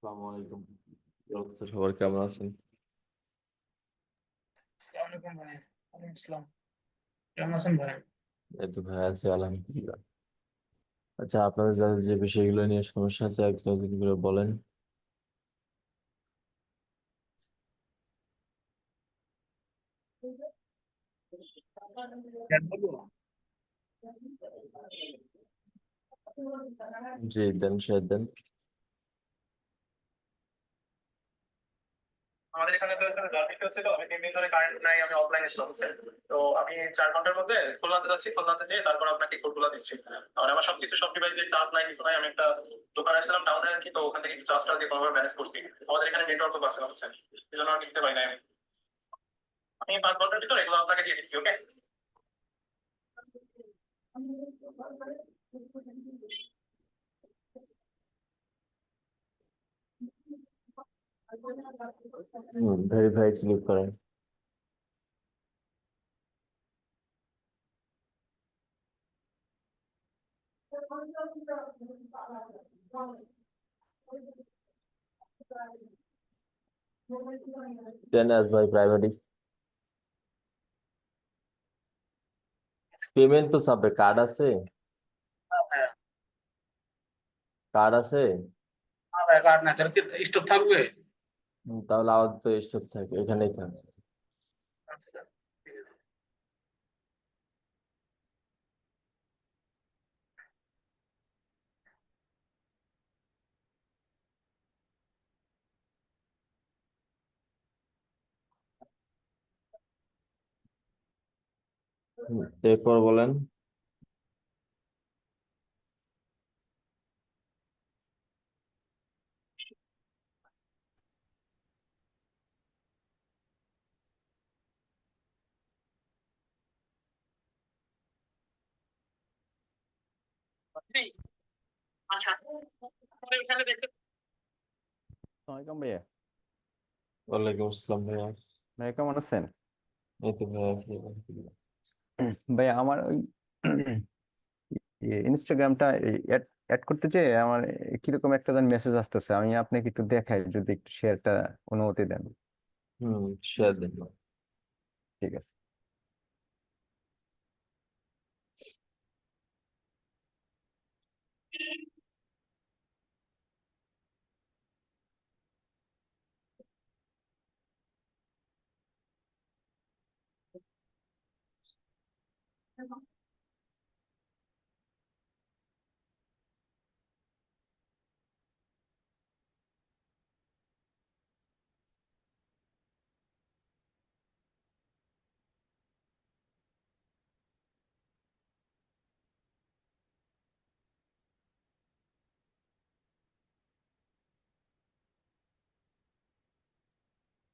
আসসালামু আলাইকুম। কি অবস্থা, সবার কেমন আছেন? আসসালামু আলাইকুম ভাই। ওয়ালাইকুম আসসালাম। কেমন আছেন ভাই? এই তো ভাই আছি আলহামদুলিল্লাহ। আচ্ছা, আপনাদের যাদের যে বিষয়গুলো নিয়ে সমস্যা আছে একজন একজন করে বলেন। হ্যাঁ, বলবো। জি দেন, শেয়ার দেন। আমাদের এখানে তো এখানে বৃষ্টি হচ্ছে, তো আমি 3 দিন ধরে কারেন্ট নাই, আমি অফলাইনে ছিলাম হচ্ছে। তো আমি 4 ঘন্টার মধ্যে খুলনাতে যাচ্ছি, খুলনাতে গিয়ে তারপর আপনাকে কোডগুলো দিচ্ছি। আর আমার সব ডিভাইসে চার্জ নাই, কিছু নাই। আমি একটা দোকানে আসছিলাম টাউনে আর কি, তো ওখান থেকে চার্জটা দিয়ে কোনোভাবে ম্যানেজ করছি। আমাদের এখানে নেটওয়ার্কও পাচ্ছে না হচ্ছে, এই জন্য আমি দিতে পারি না। আমি 5 ঘন্টার ভিতরে এগুলো আপনাকে দিয়ে দিচ্ছি, ওকে? ভেরিফাই ক্লিক করেন। দেন অ্যাজ বাই প্রাইভেট পেমেন্ট তো চাপে, কার্ড আছে? হ্যাঁ, কার্ড আছে? ভাই কার্ড না, তাহলে কি স্টক থাকবে? তাহলে আবার তো স্টক থাকে, এখানেই থাকে। আচ্ছা, ঠিক আছে। এরপর বলেন। আচ্ছা, এখানে দেখতে ওয়ালাইকুম ভাইয়া। ওয়ালাইকুম আসসালাম ভাইয়া। ভাইয়া কেমন আছেন? এই তো ভাইয়া আছি, আলহামদুলিল্লাহ। ভাইয়া আমার ওই ইনস্টাগ্রামটা অ্যাড অ্যাড করতে চেয়ে আমার কিরকম একটা যেন মেসেজ আসতেছে, আমি আপনাকে একটু দেখাই, যদি একটু শেয়ারটা অনুমতি দেন। শেয়ার দেন। ঠিক আছে।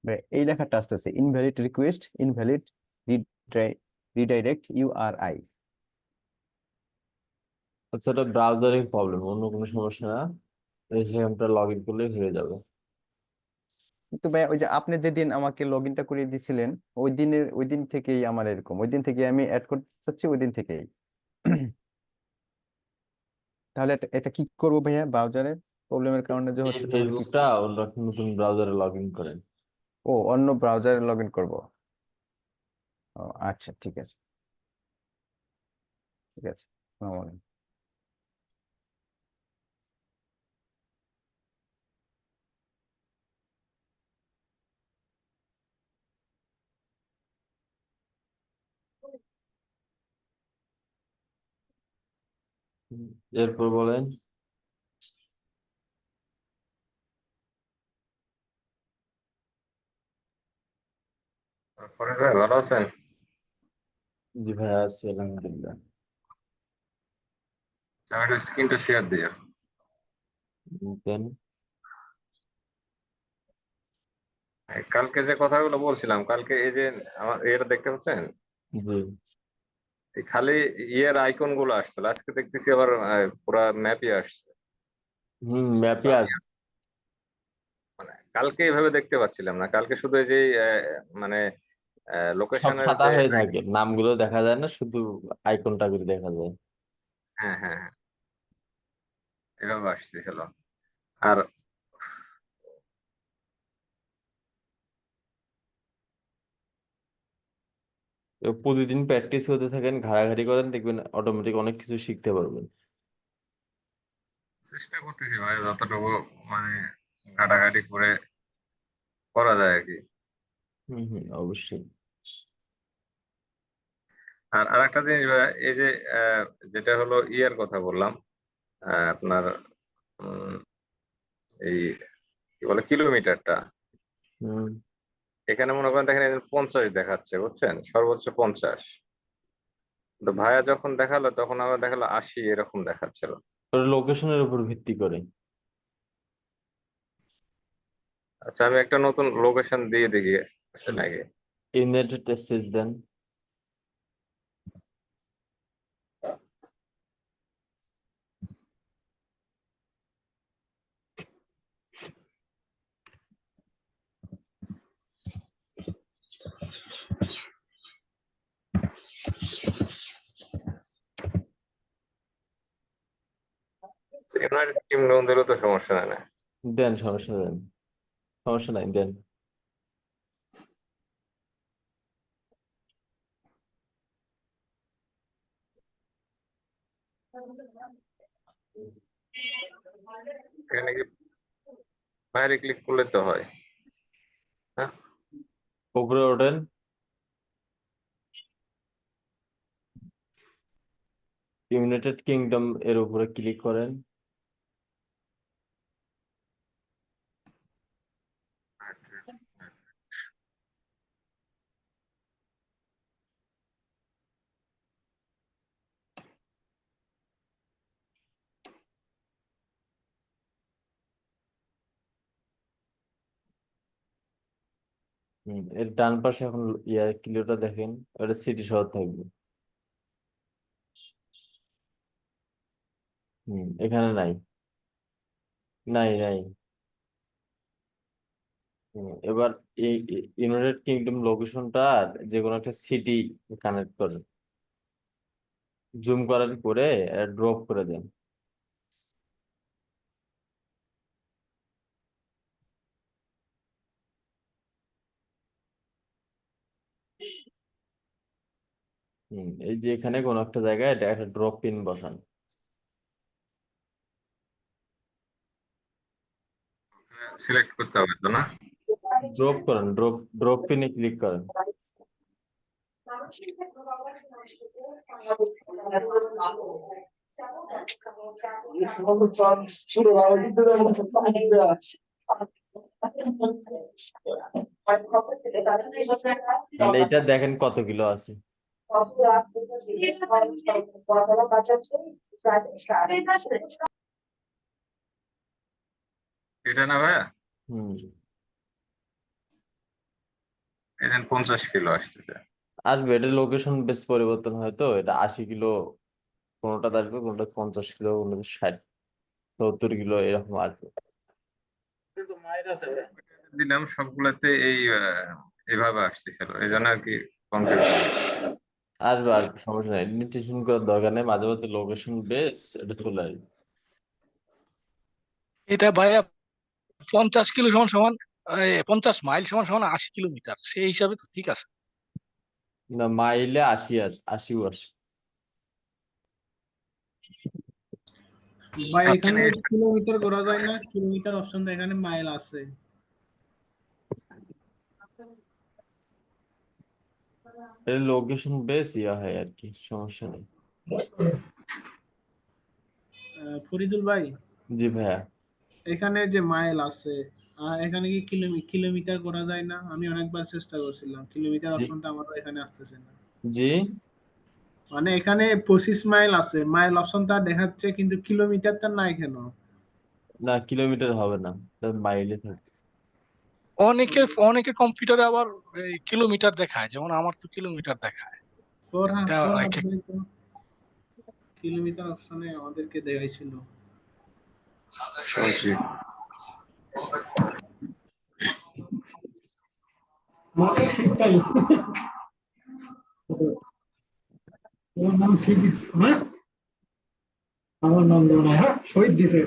ভাই এই লেখাটা আসতেছে, invalid request, invalid redirect URI. আচ্ছা, এটা ব্রাউজারিং প্রবলেম, অন্য কোনো সমস্যা না। ইনস্টাগ্রামটা লগ ইন করলেই হয়ে যাবে। কিন্তু ভাই ওই যে আপনি যেদিন আমাকে লগ ইনটা করিয়ে দিয়েছিলেন, ওই দিন থেকেই আমার এরকম, ওই দিন থেকে আমি অ্যাড করতে চাচ্ছি, ওই দিন থেকেই। তাহলে এটা কি করবো ভাইয়া? ব্রাউজারের প্রবলেমের কারণে যে এই হচ্ছে, তাহলে কি ফেসবুকটা করবো? অন্য একটা নতুন ব্রাউজারে লগ ইন করেন। ও, অন্য ব্রাউজারে লগ ইন করবো। ও আচ্ছা, ঠিক আছে, ঠিক আছে। আসসালামু আলাইকুম। এরপর বলেন। ফরিদ ভাই ভালো আছেন? জি ভাই আছি আলহামদুলিল্লাহ। আমি একটু স্ক্রিনটা শেয়ার দিই। দেন। কালকে যে কথাগুলো বলছিলাম, কালকে এই যে আমার এটা দেখতে পাচ্ছেন, জি। এই খালি ইয়ের আইকন গুলো আসছিল, আজকে দেখতেছি আবার পুরা ম্যাপই আসছে। তো ম্যাপে আমি আছে। মানে কালকে এইভাবে দেখতে পাচ্ছিলাম না, কালকে শুধু এই যে মানে সব লোকেশনের সাদা যে হয়ে থাকে, নামগুলো দেখা যায় না, শুধু আইকনটা করে দেখা যায়। হ্যাঁ হ্যাঁ হ্যাঁ, এভাবে আসতেছিল। আর প্রতিদিন প্র্যাকটিস করতে থাকেন, ঘাড়াঘাড়ি করেন, দেখবেন অটোমেটিক অনেক কিছু শিখতে পারবেন। চেষ্টা করতেছি ভাই যতটুকু মানে ঘাটাঘাটি করে করা যায় আর কি। হুম হুম, অবশ্যই। আর আরেকটা জিনিস ভাই, এই যে আহ, যেটা হলো ইয়ার কথা বললাম, আপনার উম, এই কি বলে কিলোমিটারটা, হুম। এখানে মনে করেন দেখেন এই যে 50 দেখাচ্ছে বুঝছেন, সর্বোচ্চ 50। তো ভাইয়া যখন দেখালো তখন আমার দেখালো 80 এরকম দেখাচ্ছিল। ওটা লোকেশনের উপর ভিত্তি করে। আচ্ছা আমি একটা নতুন লোকেশন দিয়ে দেখি আসে নাকি। ইউনাইটেড স্টেটস দেন। ইউনাইটেড কিংডম দিলেও তো সমস্যা নাই না। দেন, সমস্যা দেন, সমস্যা নাই, দেন। এখানে কি বাইরে ক্লিক করলে তো হয়? হ্যাঁ, উপরে ওঠেন, ইউনাইটেড কিংডম এর উপরে ক্লিক করেন। এর ডান পাশে এখন কিলোটা দেখেন, ওটা সিটি শহর থাকবে। এখানে নাই, নাই নাই। এবার এই ইউনাইটেড কিংডম লোকেশনটা যে কোনো একটা সিটি কানেক্ট করেন, জুম করেন, করে ড্রপ করে দেন। এই যে এখানে কোনো একটা জায়গায় এটা একটা ড্রপ পিন বসান। সিলেক্ট করতে হবে তো না? ড্রপ করেন, ড্রপ ড্রপ পিনে ক্লিক করেন। মানে এটা দেখেন কত কিলো আছে। এটা না ভাইয়া, হুম। এখানে 50 কিলো আসতেছে। আসবে, এটা লোকেশন বেশ পরিবর্তন হয়, তো এটা 80 কিলো কোনোটা আসবে, কোনোটা 50 কিলো, কোনোটা 60 70 কিলো এরকম আসবে। দিলাম সবগুলাতে এই এভাবে আসতেছিল, এই জন্য আর কি কনফিউশন। আসবে আসবে, সমস্যা নেই, টেনশন করার দরকার নেই, মাঝে মাঝে লোকেশন বেস এটা চলে আসবে। এটা ভাইয়া 50 কিলো সমান সমান 50 মাইল সমান সমান 80 কিলোমিটার, সেই হিসাবে তো ঠিক আছে। না, মাইলে 80 আসে। ভাই আচ্ছা, এখানে কিলোমিটার করা যায় না, কিলোমিটার অপশনটা এখানে মাইল আছে। এটা লোকেশন বেস হয় আর কি, সমস্যা নেই। ফরিদুল ভাই, জি ভাইয়া। এখানে যে মাইল আছে, এখানে কি কিলোমিটার করা যায় না? আমি অনেকবার চেষ্টা করছিলাম, কিলোমিটার জি অপশনটা আমার এখানে আসতেছে না। জি। মানে এখানে 25 মাইল আছে, মাইল অপশনটা দেখাচ্ছে, কিন্তু কিলোমিটারটা নাই কেন? না, কিলোমিটার হবে না, মাইলে থাকবে। অনেকে অনেকে কম্পিউটারে আবার কিলোমিটার দেখায়, যেমন আমার তো কিলোমিটার দেখায়। এটা এক এক- কিলোমিটার অপশনে আমাদেরকে দেখাইছিল। শুনছি। মাথা ঠিক নাই। তোমার নাম ঠিক দিচ্ছ না? আমার নাম দেবো না, হ্যাঁ শহীদ দিছে।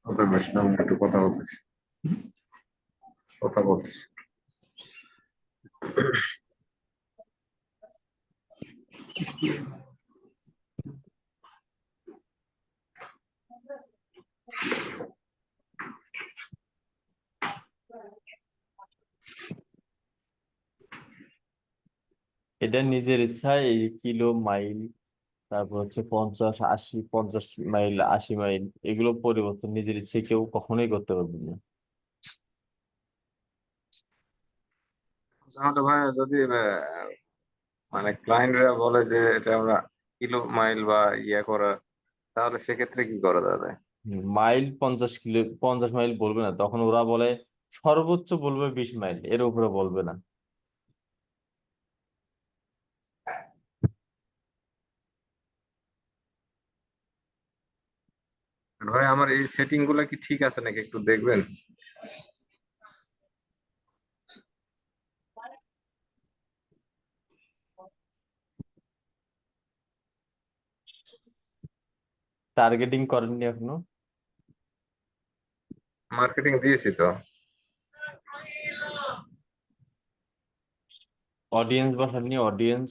ওটা বেশ না, আমি একটু কথা বলতেছি, কথা বলতেছি। এটা নিজের ইচ্ছায় এই কিলো মাইল, তারপর হচ্ছে 50 80 50 মাইল 80 মাইল, এগুলো পরিবর্তন নিজের ইচ্ছে কেউ কখনোই করতে পারবে না। তাহলে ভাই যদি মানে ক্লায়েন্টরা বলে যে এটা আমরা কিলো মাইল বা ইয়া করা, তাহলে সেক্ষেত্রে কি করা যাবে? মাইল 50 কিলো 50 মাইল বলবে না, তখন ওরা বলে সর্বোচ্চ বলবে 20 মাইল, এর উপরে বলবে না। ভাই আমার এই সেটিং গুলা কি ঠিক আছে নাকি একটু দেখবেন? টার্গেটিং করেননি এখনো? মার্কেটিং দিয়েছি তো। অডিয়েন্স বসাননি? অডিয়েন্স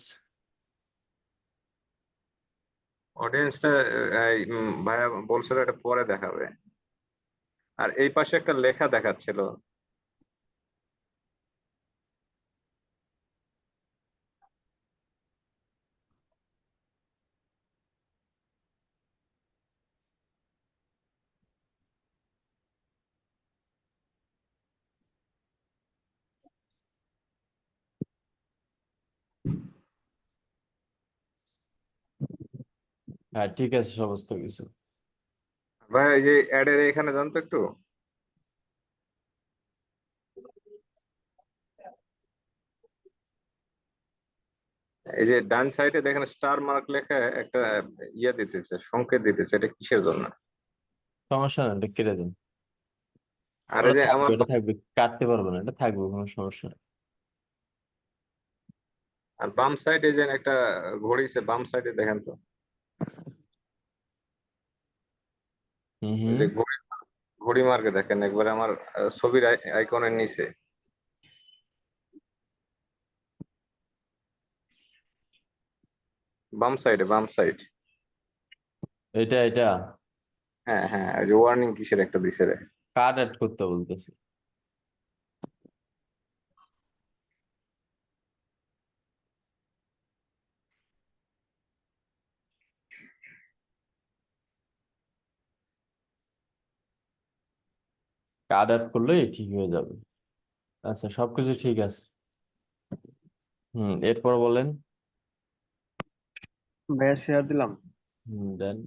অডিয়েন্সটা ভাইয়া বলছিল এটা পরে দেখাবে। আর এই পাশে একটা লেখা দেখাচ্ছিল। হ্যাঁ, ঠিক আছে সমস্ত কিছু। ভাই এই যে অ্যাডের এখানে জানতো একটু, এই যে ডান সাইডে দেখেন স্টার মার্ক লেখা একটা ইয়ে দিতেছে, সংকেত দিতেছে, এটা কিসের জন্য? সমস্যা না, এটা কেটে দেন। আর এই ওটা যে থাকবে, আমার এটা থাকবে, কাটতে পারবে না, এটা থাকবে, কোনো সমস্যা নেই। আর বাম সাইডে যে একটা ঘড়ি আছে, বাম সাইডে দেখেন তো, হুম ওই হুম। যে ঘড়ি, ঘড়ি মার্কে দেখেন একবার আমার ছবির আইকনের নিচে। বাম সাইডে, বাম সাইড। এটা হ্যাঁ হ্যাঁ, ওই যে ওয়ার্নিং কিসের একটা দিছে রে। কার্ড অ্যাড করতে বলতেছে। কার্ড অ্যাড করলেই ঠিক হয়ে যাবে। আচ্ছা, সবকিছু ঠিক আছে। এরপর বলেন। ভাইয়া শেয়ার দিলাম। দেন।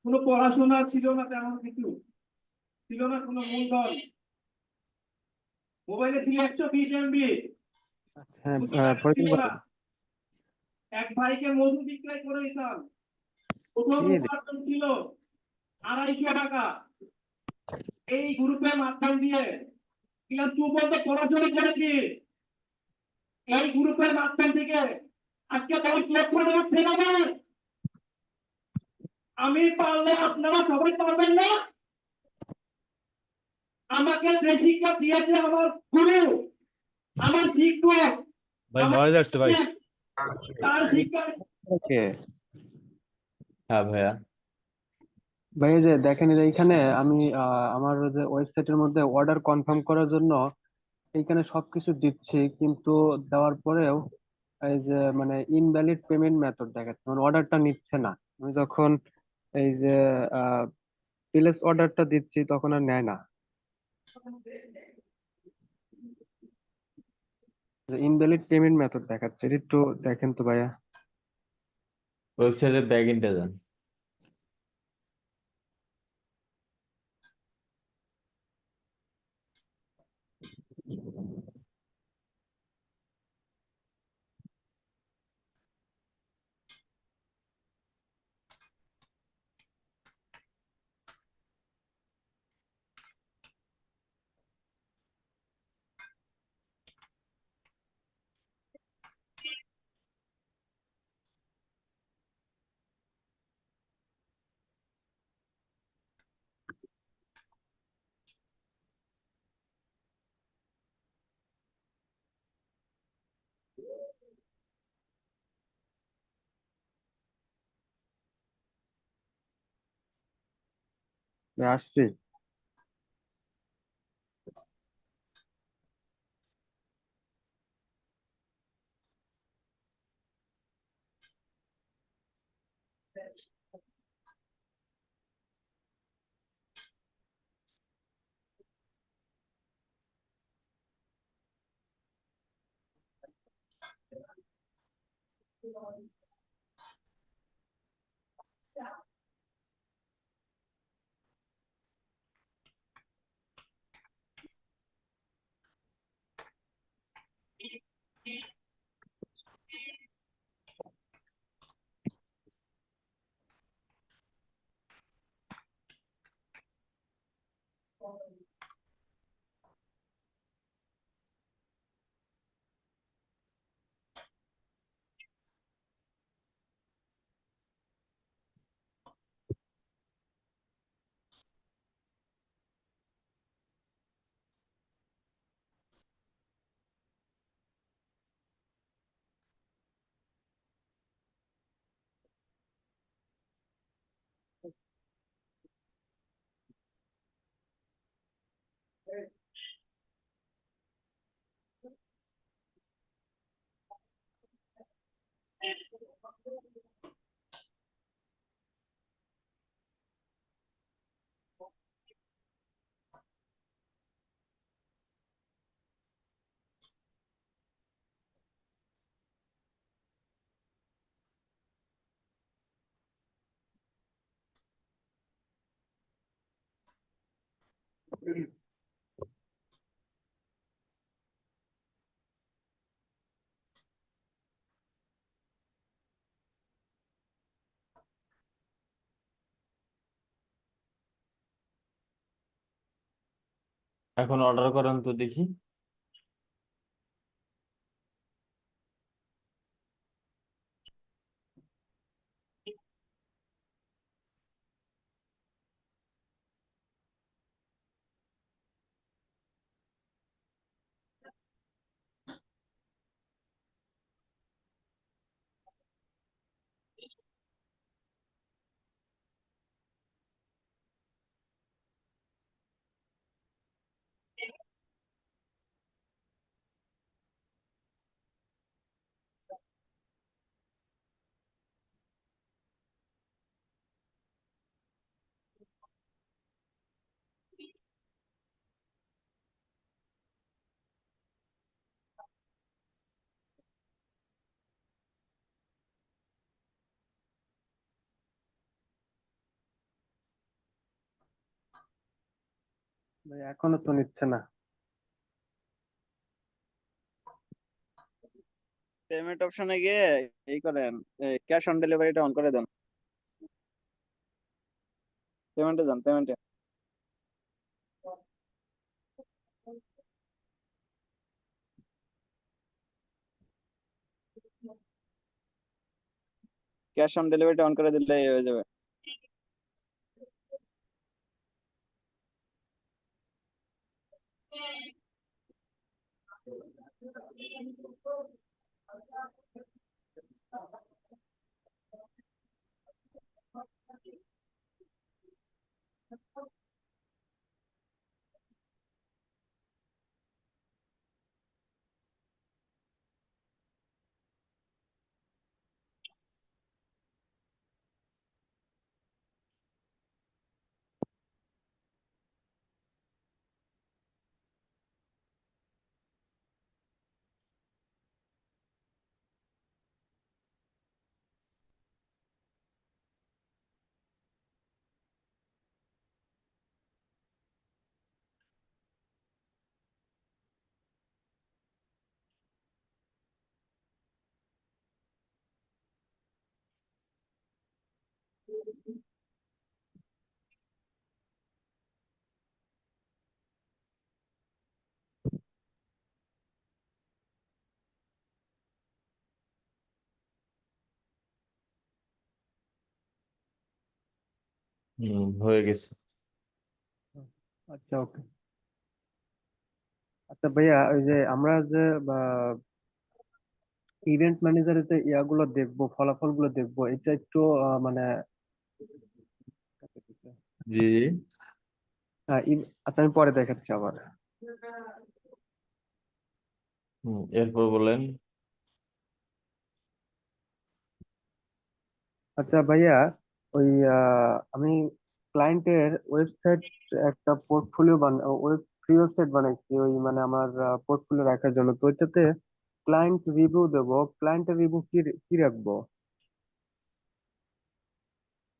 কোনো পড়াশোনা ছিল না, তেমন কিছু ছিল না, কোনো মূলধন। মোবাইলে ছিল 120 MB, হ্যাঁ, ছিল প্রয়োজন কত? না। এক ভাইকে মধু বিক্রয় করে দিতাম। প্রথম কি রে? উপার্জন ছিল 250 টাকা। এই গ্রুপের মাধ্যম দিয়ে কিনা তুই বলতে পড়াশোনা করেছি। এই গ্রুপের মাধ্যম থেকে আজকে 10 লক্ষ টাকা ফেলে দেন। আমি পারলে আপনারা সবাই পারবেন না? আমাকে যে শিক্ষা দিয়েছে আমার গুরু, আমার শিক্ষক, ভাই আমার নয়েজ আসছে ভাই। তার শিক্ষা। ওকে হ্যাঁ ভাইয়া। ভাই, এই যে দেখেন, এই যে এইখানে আমি আমার যে ওয়েবসাইটের মধ্যে অর্ডার কনফার্ম করার জন্য এইখানে সবকিছু দিচ্ছি, কিন্তু দেওয়ার পরেও এই যে মানে ইনভ্যালিড পেমেন্ট মেথড দেখাচ্ছে, মানে অর্ডারটা নিচ্ছে না। আমি যখন এই যে প্লেস অর্ডারটা দিচ্ছি তখন আর নেয় না। ইনভ্যালিড পেমেন্ট মেথড দেখাচ্ছে, এটা একটু দেখেন তো ভাইয়া। ওয়েবসাইটে ব্যাক ইনটা যান। ভাই, আসছি। এখন অর্ডার করেন তো দেখি। ভাই, এখনো তো নিচ্ছে না। পেমেন্ট অপশনে গিয়ে এই করেন, ক্যাশ অন ডেলিভারিটা অন করে দেন। পেমেন্টে যান, পেমেন্টে। ক্যাশ অন ডেলিভারিটা অন করে দিলে হয়ে যাবে। হয়ে গেছে। আচ্ছা, ওকে। আচ্ছা ভাইয়া, ওই যে আমরা যে ইভেন্ট ম্যানেজারের যে ইয়াগুলো দেখবো, ফলাফল গুলো দেখবো, এটা একটু মানে জি জি। আচ্ছা, আমি পরে দেখাচ্ছি আবার। এরপর বলেন। আচ্ছা ভাইয়া, ওই আমি ক্লায়েন্টের ওয়েবসাইট, একটা পোর্টফোলিও ফ্রি ওয়েবসাইট বানাইছি, ওই মানে আমার পোর্টফোলিও রাখার জন্য। তো ওইটাতে ক্লায়েন্ট রিভিউ দেবো, ক্লায়েন্টের রিভিউ কি কি রাখবো?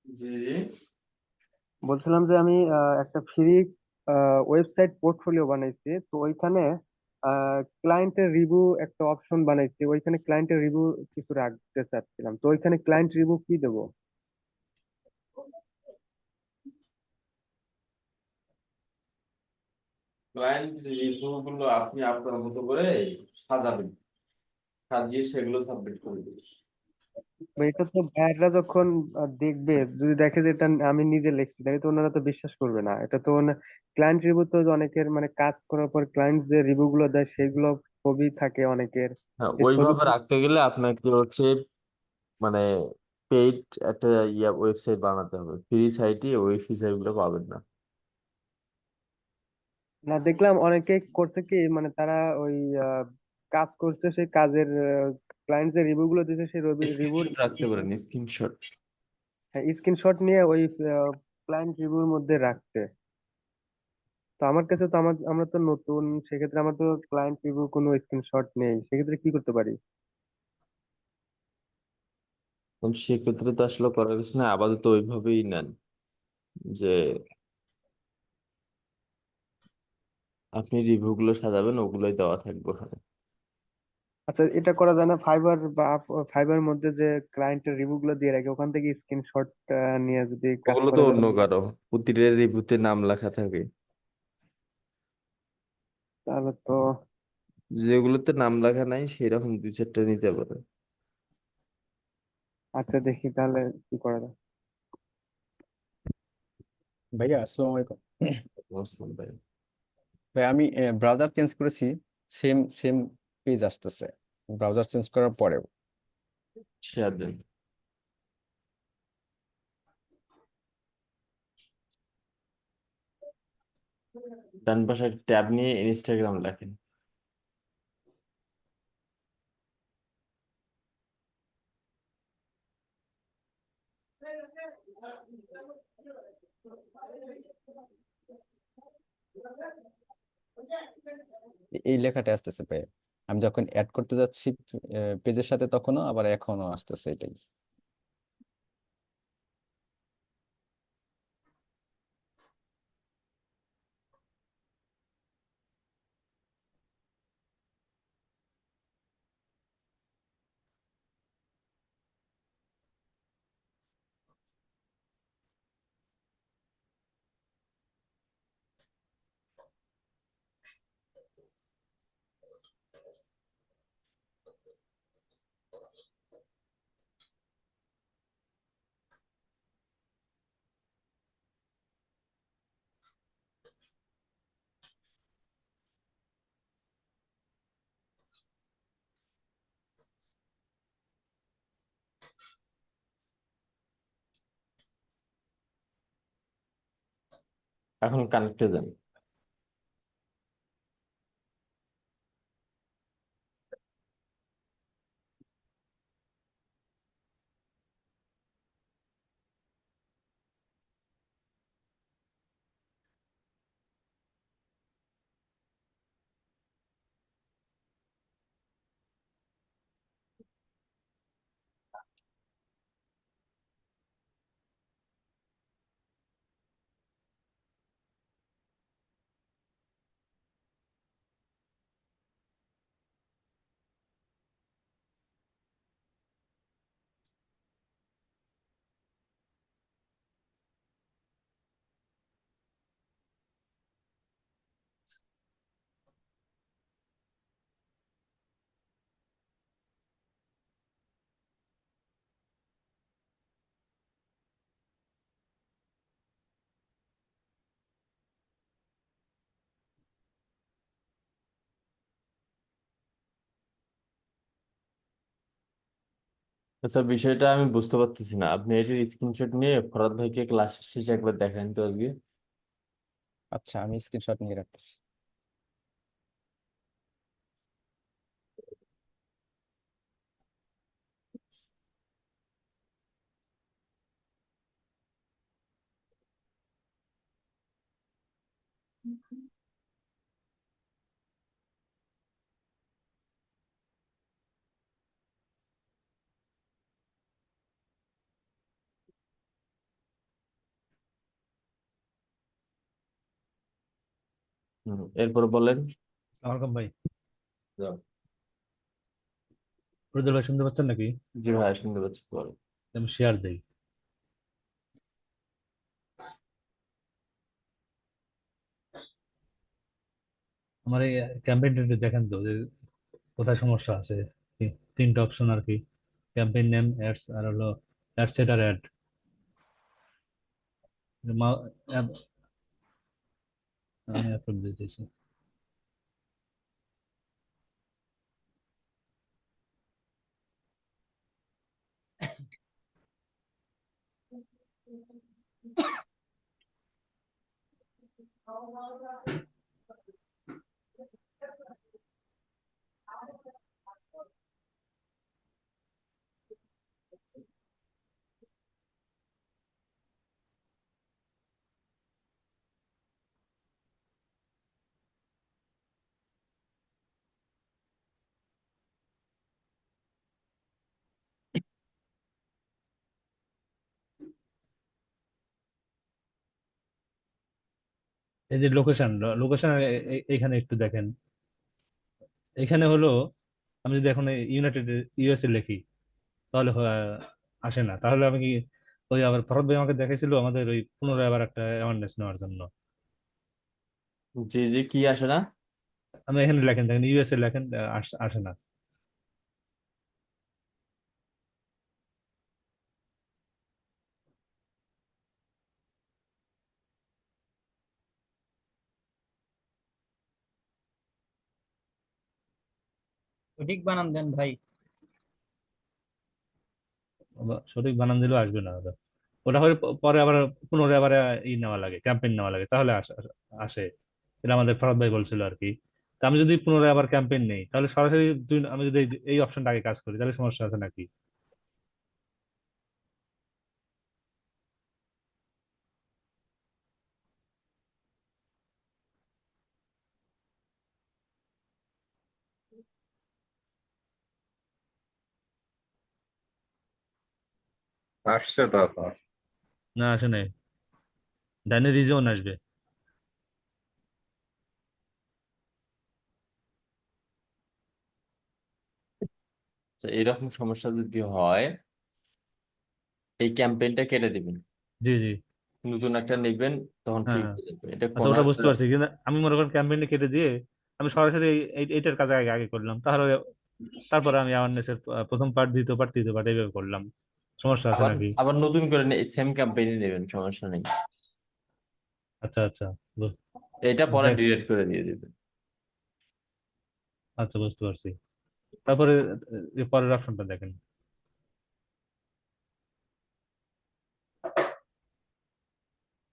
জি জি। বলছিলাম যে আমি একটা ফ্রি ওয়েবসাইট পোর্টফোলিও বানাইছি, তো ওইখানে ক্লায়েন্টের রিভিউ একটা অপশন বানাইছি, ওইখানে ক্লায়েন্টের রিভিউ কিছু রাখতে চাচ্ছিলাম। তো ওইখানে ক্লায়েন্ট রিভিউ কি দেবো? ক্লায়েন্ট রিভিউ গুলো আপনি আপনার মতো করে সাজাবেন, সাজিয়ে সেগুলো সাবমিট করবেন। বা এটা তো ভাইয়াররা যখন দেখবে, যদি দেখে যে এটা আমি নিজে লিখছি, তাহলে তো ওনারা তো বিশ্বাস করবে না। এটা তো ক্লায়েন্ট রিভিউ তো অনেকের মানে কাজ করার পর ক্লায়েন্ট যে রিভিউ গুলো দেয় সেগুলো ছবি থাকে অনেকের, হ্যাঁ, সেই ছবি। ওইভাবে রাখতে গেলে আপনাকে হচ্ছে মানে পেইড একটা ওয়েবসাইট বানাতে হবে। ফ্রি সাইটে ওই ফিচার গুলো পাবেন না। না, দেখলাম অনেকে করছে কি, মানে তারা ওই আহ, কাজ করছে, সেই কাজের ক্লায়েন্ট যে রিভিউ গুলো দিচ্ছে সেই রিভিউর স্ক্রিনশট রাখতে পারেন, স্ক্রিনশট। স্ক্রিনশট নিয়ে ওই ক্লায়েন্ট রিভিউর মধ্যে রাখছে। তো আমার কাছে তো আমরা তো নতুন, সেক্ষেত্রে আমার তো ক্লায়েন্ট রিভিউ কোনো স্ক্রিনশট নেই, সেক্ষেত্রে কি করতে পারি? সেক্ষেত্রে তো আসলে করার কিছু না, আপাতত ওইভাবেই নেন যে আপনি রিভিউ গুলো সাজাবেন, ওগুলোই দেওয়া থাকবে ওখানে। আচ্ছা, এটা করা যায় না ফাইবার বা ফাইবার মধ্যে যে ক্লায়েন্টের রিভিউ গুলো দিয়ে রাখে, ওখান থেকে স্ক্রিনশট নিয়ে যদি কাজ ওগুলো তো করা যায়? অন্য কারো, প্রতিটা রিভিউতে নাম লেখা থাকে। তাহলে তো যেগুলোতে নাম লেখা নাই সেরকম দুই চারটা নিতে পারে। আচ্ছা, দেখি তাহলে কি করা যায়। ভাইয়া আসসালামু আলাইকুম। বুঝলাম ভাই। ভাই আমি ব্রাউজার চেঞ্জ করেছি, সেম সেম পেজ আসতেছে ব্রাউজার চেঞ্জ করার পরেও। শেয়ার দেন। ডান পাশে ট্যাব নিয়ে ইনস্টাগ্রাম লেখেন। এই লেখাটা আসতেছে ভাই, আমি যখন অ্যাড করতে যাচ্ছি পেজের সাথে, তখনও আবার এখনো আসতেছে এটাই। এখন কানেক্টে যান। আচ্ছা, বিষয়টা আমি বুঝতে পারতেছি না। আপনি এটির স্ক্রিনশট নিয়ে ফরহাদ ভাইকে ক্লাস শেষে একবার দেখান তো আজকে। আচ্ছা, আমি স্ক্রিনশট নিয়ে রাখতেছি। এরপর বলেন। আসসালামু ভাই, যাও। ফরিদুল ভাই শুনতে পাচ্ছেন নাকি? জি ভাই, শুনতে পাচ্ছি, বলেন। আমি শেয়ার দেই। আমার এই ক্যাম্পেইনটা দেখেন তো যে কোথায় সমস্যা আছে। তিনটা অপশন আর কি, ক্যাম্পেইন নেম, অ্যাডস, আর হলো অ্যাড সেটার অ্যাড। আমি আপলোড দিতেছি। এই যে লোকেশন, লোকেশন এখানে একটু দেখেন। এখানে হলো আমি যদি এখন ইউনাইটেড ইউএসএ লিখি তাহলে আসে না। তাহলে আমি কি ওই আবার ভরত ভাই আমাকে দেখাইছিল আমাদের ওই পুনরায় আবার একটা অ্যাওয়ারনেস নেওয়ার জন্য। জি জি, কি আসে না? আমি এখানে লেখেন, দেখেন ইউএসএ লেখেন, আসে না। সঠিক বানান দেন ভাই। সঠিক বানান দিলেও আসবে না ওটা। ওটা হলে পরে আবার পুনরায় আবার নেওয়া লাগে, ক্যাম্পেইন নেওয়া লাগে, তাহলে আসে। এটা আমাদের ফরাদ ভাই বলছিল আর কি। তা আমি যদি পুনরায় আবার ক্যাম্পেইন নেই তাহলে সরাসরি আমি যদি এই অপশনটা আগে কাজ করি তাহলে সমস্যা আছে নাকি? আসছে তো আপনার। না, আসে নাই। ডাইনে রিজন আসবে। আচ্ছা, এরকম সমস্যা যদি হয়, এই ক্যাম্পেইনটা কেটে দিবেন, জি জি। নতুন একটা নেবেন, তখন হ্যাঁ ঠিক হ্যাঁ। হয়ে যাবে। এটা আচ্ছা, কোনো ওটা একটা বুঝতে পারছি, কিন্তু আমি মনে করেন ক্যাম্পেইনটা কেটে দিয়ে আমি সরাসরি এইটার কাজে আগে আগে করলাম, তাহলে তারপরে আমি অ্যাওয়ারনেস এর প্রথম পার্ট, দ্বিতীয় পার্ট, তৃতীয় পার্ট এইভাবে করলাম। সমস্যা আছে আবার নাকি? আবার নতুন করে সেম ক্যাম্পেইনে নেবেন, সমস্যা নেই। আচ্ছা আচ্ছা। বু- এটা পরে দেখ, ডিলিট করে দিয়ে দিবেন। আচ্ছা বুঝতে পারছি। তারপরে পরের অপশনটা দেখেন।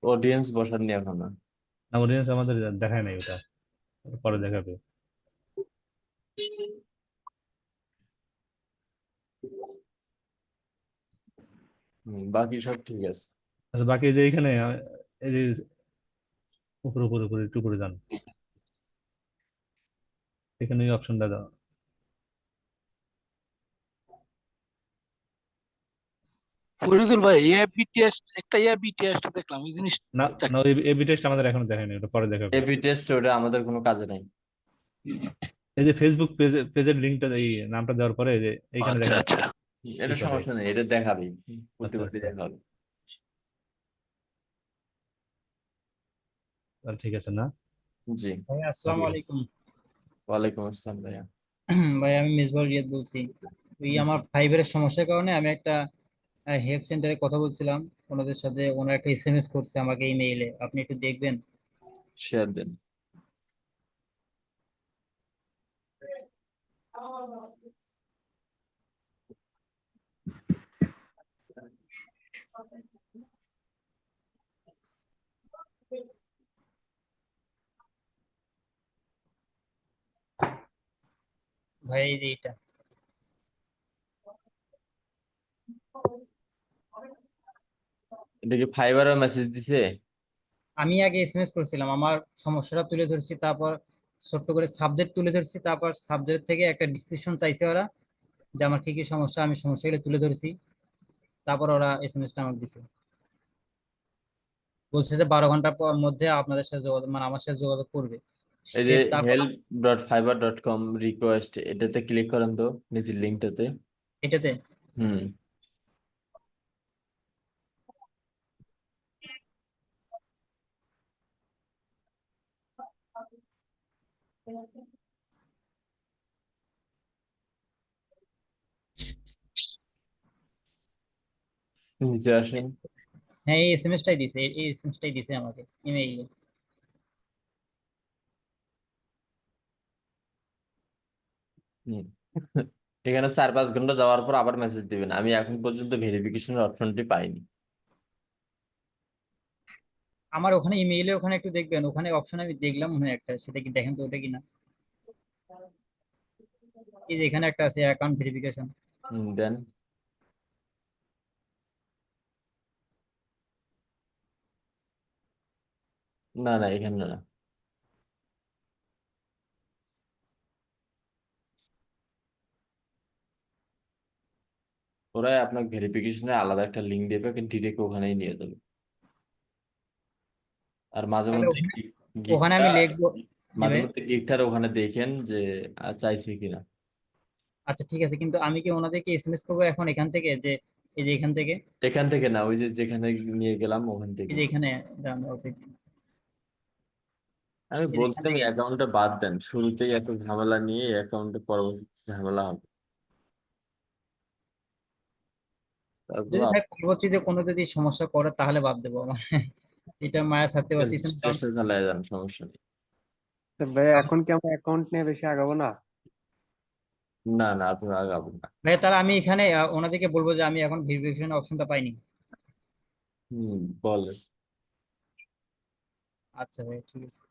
অডিয়েন্স বসাননি এখনো। না, অডিয়েন্স আমাদের দেখায় নাই ওটা, পরে দেখাবে। বাকি সব ঠিক আছে। আচ্ছা, বাকি যে এখানে এই যে উপরে উপরে উপরে একটু করে যান, এখানে এই অপশনটা দাও। ফরিদুল ভাই, এআইবি টেস্ট, একটা এআইবি টেস্ট দেখলাম, এই না জিনিসটা না, কি? ওই এবি টেস্ট আমাদের এখনো দেখায়নি, ওটা পরে দেখাবে। এবি টেস্ট ওটা আমাদের কোনো কাজে নাই। এই যে ফেসবুক পেজের লিঙ্কটা, এই নামটা দেওয়ার পরে এই যে এইখানে আচ্ছা দেখেন আচ্ছা। কি এটা করে। সমস্যা নেই, এটা দেখাবেই, আচ্ছা প্রতিবারই আচ্ছা, দেখাবে। তাহলে ঠিক আছে না? জি। ভাই আসসালামু ঠিক আছে। আলাইকুম। ওয়ালাইকুম আসসালাম ভাইয়া। ভাই আমি মিসবাহ রিয়াদ বলছি। ওই জি, আমার ফাইবারের সমস্যার কারণে আমি একটা হেল্প সেন্টারে কথা বলছিলাম, ওনাদের সাথে। ওনারা একটা এসএমএস করছে আমাকে ইমেইলে, আপনি একটু দেখবেন। শেয়ার দেন। ভাই এই যে এটা এটা কি ফাইবারও মেসেজ দিছে? আমি আগে এসএমএস করছিলাম, আমার সমস্যাটা তুলে ধরছি, তারপর ছোট্ট করে সাবজেক্ট তুলে ধরছি, তারপর সাবজেক্ট থেকে একটা ডিসিশন চাইছে ওরা যে আমার কি কি সমস্যা, আমি সমস্যাগুলো তুলে ধরছি, তারপর ওরা এসএমএসটা আমাকে দিছে, বলছে যে 12 ঘন্টার মধ্যে আপনাদের সাথে যোগাযোগ, মানে আমার সাথে যোগাযোগ করবে। এই যে তারপর help.fiverr.com রিকোয়েস্ট, এটাতে ক্লিক করেন তো, নিচের লিঙ্কটাতে। এটাতে হুম। নিচে আসেন। হ্যাঁ এই এসএমএসটাই দিছে, এই এসএমএসটাই দিছে আমাকে ইমেইলে। হুম। এখানে 4-5 ঘন্টা যাওয়ার পর আবার মেসেজ দিবেন, আমি এখন পর্যন্ত ভেরিফিকেশনের অপশনটি পাইনি। আমার ওখানে ইমেইলে ওখানে একটু দেখবেন, ওখানে অপশন আমি দেখলাম মনে হয় একটা, সেটা কি দেখেন তো ওটা কিনা। এই যে এখানে একটা আছে অ্যাকাউন্ট ভেরিফিকেশন। দেন। না না, এখানে না। ওরাই আপনাকে ভেরিফিকেশনে আলাদা একটা লিঙ্ক দেবে, ডিরেক্ট ওখানেই নিয়ে যাবে। আর মাঝে তাহলে মধ্যে ওখানে ওখানে গিগটা আমি লিখবো। জি মাঝে ভাই। মধ্যে গিগটার ওখানে দেখেন যে চাইছে কিনা। আচ্ছা ঠিক আছে, কিন্তু আমি কি ওনাদেরকে এসএমএস করবো এখন এখান থেকে, যে এই যে এখান থেকে, এখান থেকে না, ওই যে যেখানে নিয়ে গেলাম ওখান এই থেকে। যে এখানে দাঁড়ান, ওকে, আমি এই যে এখান বলছিলাম থেকে। অ্যাকাউন্টটা বাদ দেন, শুরুতেই এত ঝামেলা নিয়ে অ্যাকাউন্টে পরবর্তী ঝামেলা হবে। তারপর যদি ভাই পরবর্তীতে কোনো যদি সমস্যা করে তাহলে বাদ দেবো আমার এটা মায়া ছাড়তে পারতেছি না, কারণ চেষ্টা চালায় যান, সমস্যা নেই। তো ভাই এখন কি আমরা অ্যাকাউন্ট নিয়ে বেশি আগাবো না? না না, আপনার আগাবো না। ভাই তাহলে আমি এখানে ওনাদেরকে বলবো যে আমি এখন ভেরিফিকেশন অপশনটা পাইনি। বলেন। আচ্ছা ভাই ঠিক আছে।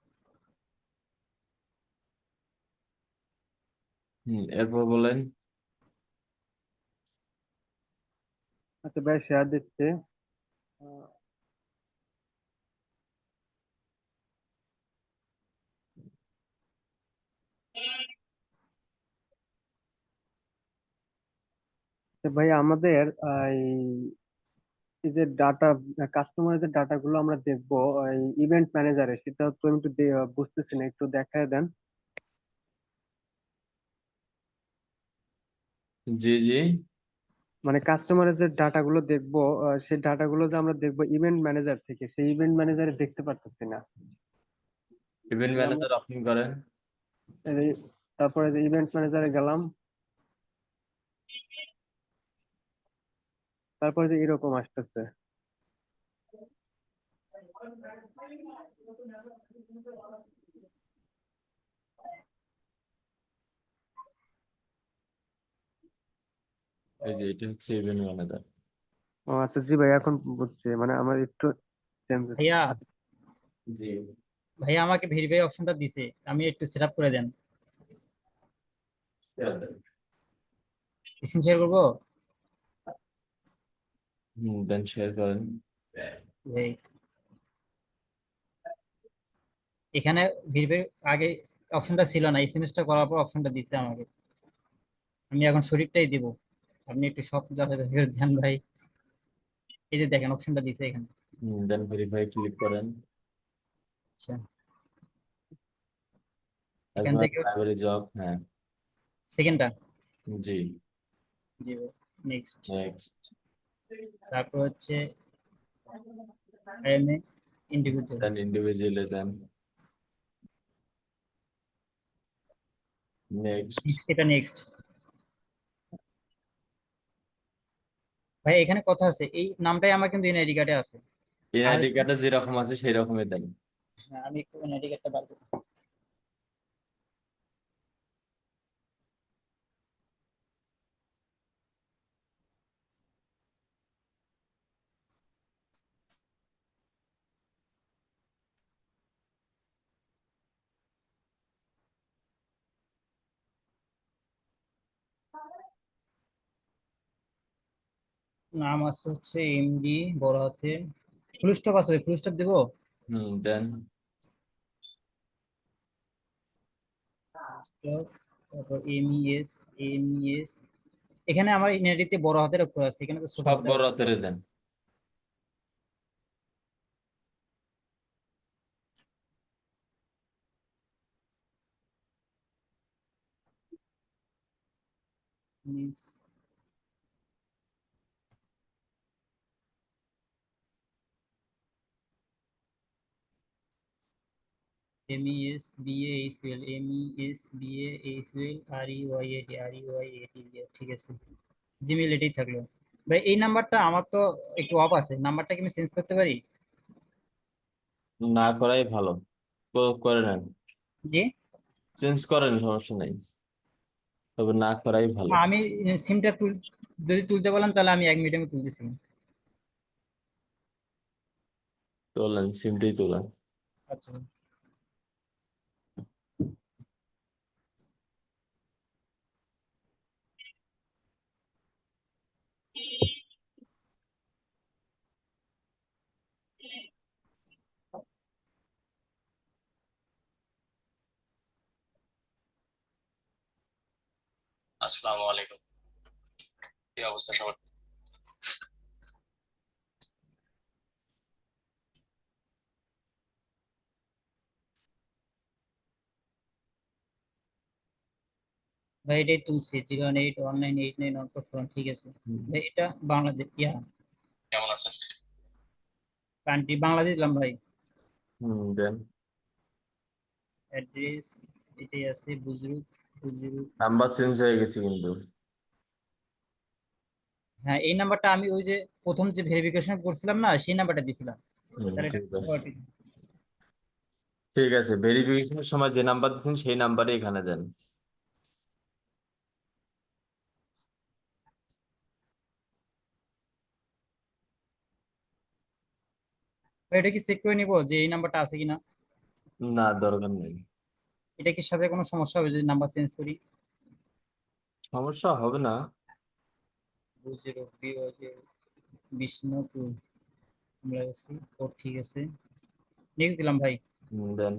এরপর বলেন। আচ্ছা ভাই শেয়ার দিচ্ছি। আহ, তো ভাই আমাদের এই যে ডাটা, কাস্টমারের যে ডাটা গুলো আমরা দেখবো এই ইভেন্ট ম্যানেজারে, সেটা তো আমি একটু বুঝতেছি না, একটু দেখায় দেন। জি জি। মানে কাস্টমারের যে ডাটা গুলো দেখবো, সেই ডাটা গুলো যে আমরা দেখবো ইভেন্ট ম্যানেজার থেকে, সেই ইভেন্ট ম্যানেজারে দেখতে পারতেছি না। ইভেন্ট এই আমরা ম্যানেজার ওপেন করেন। এই তারপরে যে ইভেন্ট ম্যানেজারে গেলাম, তারপরে যে এরকম আসতেছে। এই যে এটা হচ্ছে ইভেন্ট ম্যানেজার। ও আচ্ছা, জি ভাই এখন বুঝছি, মানে আমার একটু চেঞ্জ। ভাইয়া, জি। ভাইয়া আমাকে ভেরিফাই অপশনটা দিছে, আমি একটু সেট আপ করে দেন। স্ক্রিন শেয়ার করবো দেন শেয়ার করেন। ভাই। এখানে ভেরিফাই আগে অপশনটা ছিল না, এসএমএসটা করার পর অপশনটা দিছে আমাকে, আমি এখন শরীরটাই দিব, আপনি একটু সব যাচাই বাছাই করে দেন ভাই। এই যে দেখেন অপশনটা দিছে এখানে। দেন ভেরিফাই ক্লিক করেন। আচ্ছা অ্যাজ এখান মাই থেকে প্রাইমারি জব, হ্যাঁ। সেকেন্ডটা, জি। জি নেক্সট, নেক্সট। তারপর হচ্ছে আই এম এ ইন্ডিভিজুয়াল। দেন ইন্ডিভিজুয়ালি দেন। নেক্সট। নেক্সট, এটা নেক্সট। ভাই এখানে কথা আছে, এই নামটাই আমার কিন্তু এনআইডি কার্ডে আছে। আর এনআইডি কার্ডে যেরকম আছে সেই রকমই দেন। হ্যাঁ, আমি একটু এনআইডি কার্ডটা বার করি। নাম আছে হচ্ছে এমডি বড় হাতে, ফুল স্টপ আছে, ফুল স্টপ দেবো? দেন। স্টপ, তারপর এমইএস, এমইএস, এখানে আমার ইনারিতে বড় হাতের অক্ষর আছে, এখানে তো ছোট সব হাতের বড় হাতের দেন। Miss MES BA HL, MES BA HL আর ই ওয়াই এটি, আর ই ওয়াই এটি, ঠিক আছে। জিমেল এটাই থাকলো। ভাই এই নাম্বারটা আমার তো একটু অফ আছে, নাম্বারটা কি আমি চেঞ্জ করতে পারি? না করাই ভালো, করে নেন, জি। চেঞ্জ করেন, সমস্যা নাই, তবে না করাই ভালো। আমি সিমটা যদি তুলতে বলেন তাহলে আমি 1 মিনিটে আমি তুলতেছি। তোলেন, সিমটাই তোলেন। আচ্ছা। আসসালামু আলাইকুম, কি অবস্থা সবার? ভাই এটাই তুলছি, 018198914, ঠিক আছে। ভাই এটা বাংলাদেশ, কেমন আছেন? কান্ট্রি বাংলাদেশ দিলাম ভাই। দেন। অ্যাড্রেস এটাই আছে, বুজরুক, বুজরুক। নাম্বার চেঞ্জ হয়ে গেছে কিন্তু। হ্যাঁ এই নাম্বারটা আমি ওই যে প্রথম যে ভেরিফিকেশন করছিলাম না, সেই নাম্বারটা দিছিলাম। তাহলে এটা ঠিক আছে, ঠিক আছে, ভেরিফিকেশনের সময় যে নাম্বার দিচ্ছেন সেই নাম্বারই এখানে দেন। ভাই এটা কি চেক করে নিব যে এই নাম্বারটা আছে কিনা? না, দরকার নেই। এটা কি সাথে কোনো সমস্যা হবে যদি নাম্বার চেঞ্জ করি? সমস্যা হবে না। বুঝিরো বিষ্ণুপুর, আমরা আছি ও, ঠিক আছে। নেক্সট দিলাম ভাই। দেন।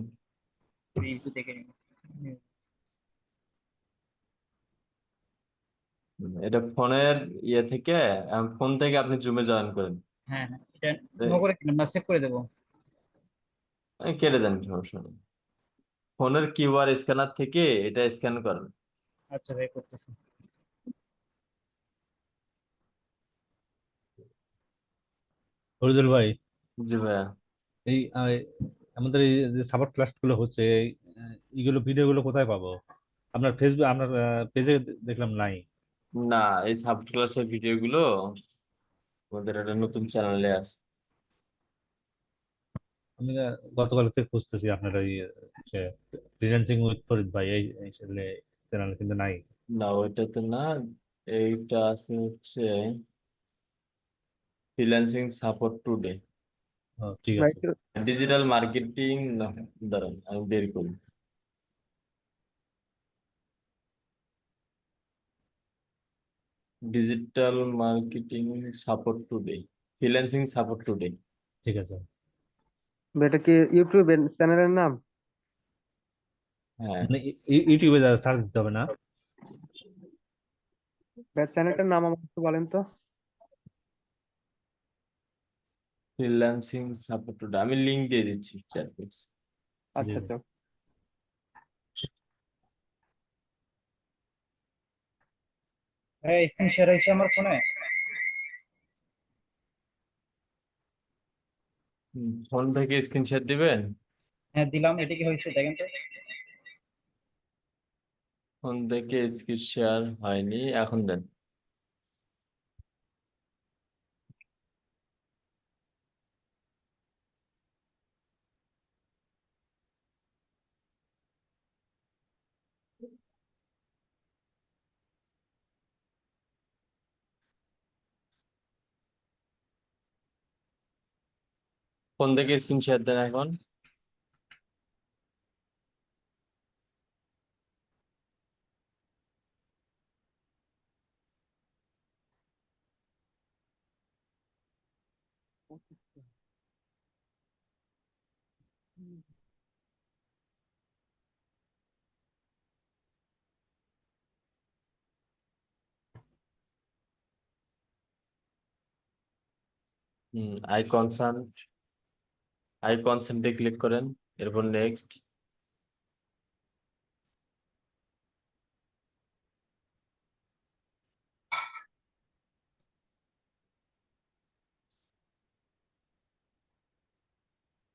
একটু দেখে নিন। এটা ফোনের ইয়ে থেকে, ফোন থেকে আপনি জুমে জয়েন করেন। হ্যাঁ হ্যাঁ, এটা নো করে দিলাম না, সেভ করে দেবো। কেটে দেন, সমস্যা নেই। ফোনের কিউআর স্ক্যানার থেকে এটা স্ক্যান করেন। আচ্ছা ভাই, করতেছি। ফরিদুল ভাই, জি ভাইয়া। এই আমাদের এই যে সাপোর্ট ক্লাস গুলো হচ্ছে, এইগুলো ভিডিও গুলো কোথায় পাবো? আপনার ফেসবুক, আপনার পেজে দেখলাম নাই। না, এই সাব ক্লাসের ভিডিও গুলো আমাদের একটা নতুন চ্যানেলে আছে। আমি গতকাল থেকে খুঁজতেছি আপনার ওই ফ্রিল্যান্সিং উইথ ফরিদ ভাই, এই চ্যানেল কিন্তু নাই। না, ওইটাতে না, এইটা আছে হচ্ছে ফ্রিল্যান্সিং সাপোর্ট টুডে, ঠিক ভাই আছে। একটু ডিজিটাল মার্কেটিং। দাঁড়ান আমি বের করি। Digital marketing support today, freelancing support today. ঠিক আছে। ভাই, এটা কি ইউটিউব চ্যানেলের নাম? হ্যাঁ, মানে ইউটিউবে সার্চ দিতে হবে না? ভাই চ্যানেলটার নাম আমাকে একটু বলেন তো। ফ্রিল্যান্সিং সাপোর্ট টুডে, আমি লিংক দিয়ে দিচ্ছি চ্যাট বক্স। জি। আচ্ছা আচ্ছা। ভাই স্ক্রিন শেয়ার হয়েছে আমার ফোনে। ফোন থেকে স্ক্রিনশট দিবেন। হ্যাঁ দিলাম, এটা কি হয়েছে দেখেন তো। ফোন থেকে স্ক্রিন শেয়ার হয়নি, এখন দেন। ফোন থেকে স্ক্রিন শেয়ার দেন এখন। আই কনসেন্টে ক্লিক করেন, এরপর নেক্সট।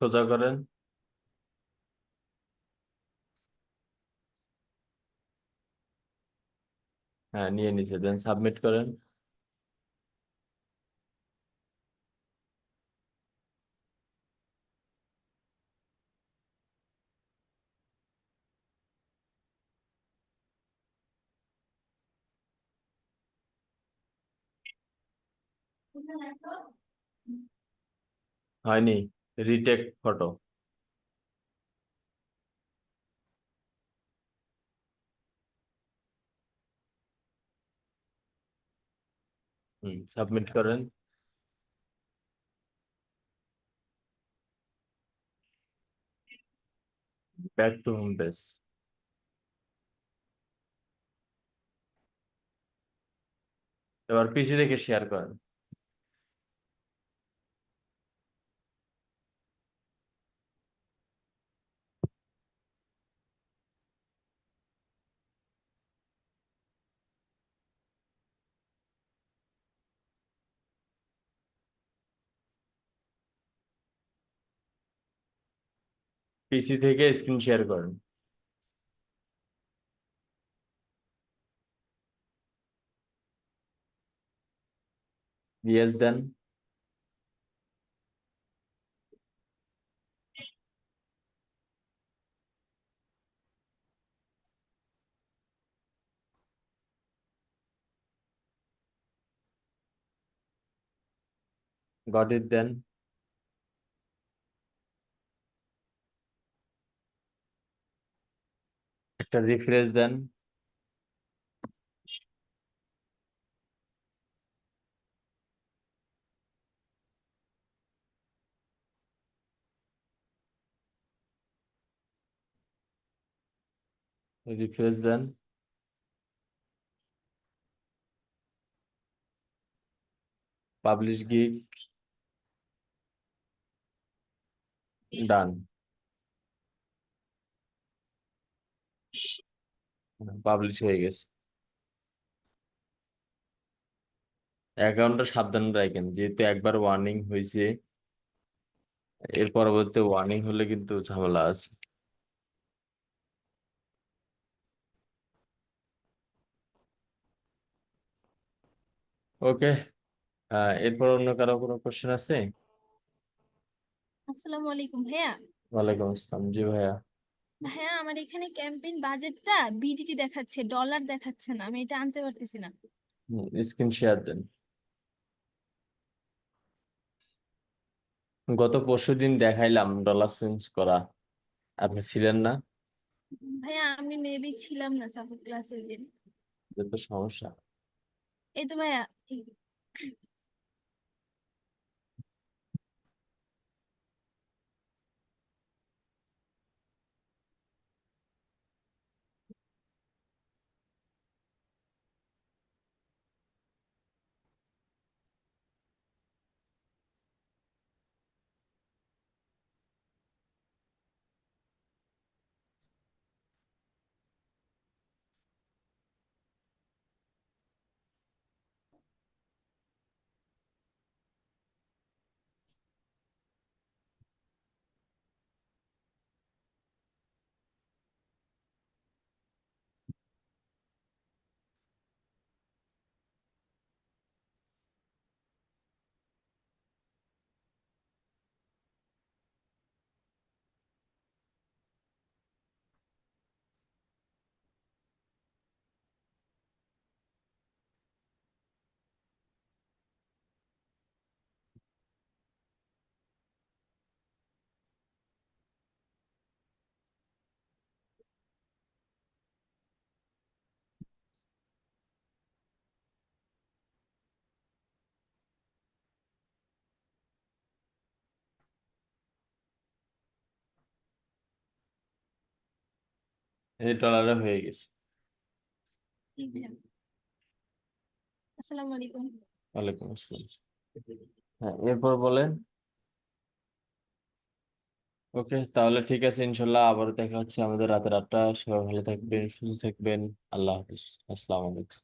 সোজা করেন, হ্যাঁ নিয়ে নিছে, দেন সাবমিট করেন। হয়নি, রিটেক ফটো। সাবমিট করেন। Back to home page. এবার পিসি থেকে শেয়ার করেন। পিসি থেকে স্ক্রিন শেয়ার করেন। ইয়েস দেন। গট ইট দেন। একটা রিফ্রেশ দেন। রিফ্রেশ দেন। Publish gig, done. পাবলিশ হয়ে গেছে। অ্যাকাউন্টটা সাবধান রাখেন, যেহেতু একবার ওয়ার্নিং হয়েছে, এর পরবর্তী ওয়ার্নিং হলে কিন্তু ঝামেলা আছে। ওকে, এরপর অন্য কারো কোনো কোশ্চেন আছে? আসসালামু আলাইকুম ভাইয়া। ওয়ালাইকুম আসসালাম, জি ভাইয়া। ভাইয়া আমার এখানে ক্যাম্পেইন বাজেটটা বিডিটি দেখাচ্ছে, ডলার দেখাচ্ছে না, আমি এটা আনতে পারতেছি না। স্ক্রিন শেয়ার দেন। গত পরশুদিন দেখাইলাম ডলার চেঞ্জ করা, আপনি ছিলেন না? ভাইয়া আমি মেবি ছিলাম না সাপোর্ট ক্লাসের দিন। এটা তো সমস্যা। এই তো ভাইয়া, এই ডলারে হয়ে গেছে। জি ভাইয়া। আসসালামু আলাইকুম। ওয়ালাইকুম আসসালাম। হ্যাঁ, এরপর বলেন। ওকে, তাহলে ঠিক আছে, ইনশাল্লাহ আবার দেখা হচ্ছে আমাদের রাতের 8টা। সবাই ভালো থাকবেন, সুস্থ থাকবেন। আল্লাহ হাফিজ, আসসালামু আলাইকুম।